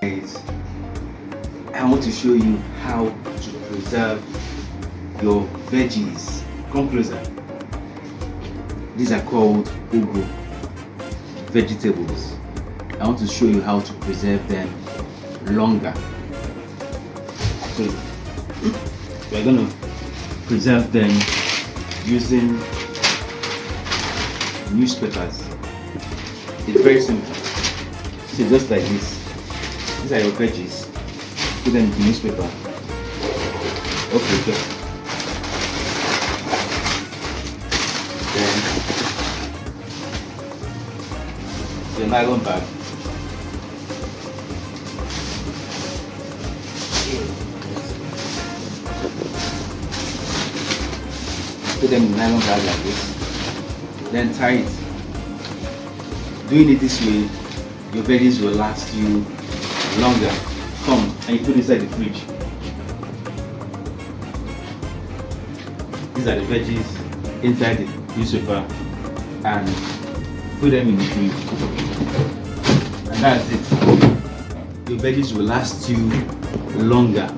Guys, I want to show you how to preserve your veggies. Come closer. These are called ugu vegetables. I want to show you how to preserve them longer. So we're going to preserve them using newspapers. It's very simple. So just like this. These are your veggies. Put them in the newspaper. Okay. Then the nylon bag. Put them in the nylon bag like this. Then tie it. Doing it this way, your veggies will last you longer. Come and you put inside the fridge. These are the veggies inside the newspaper and put them in the fridge. And that's it. Your veggies will last you longer.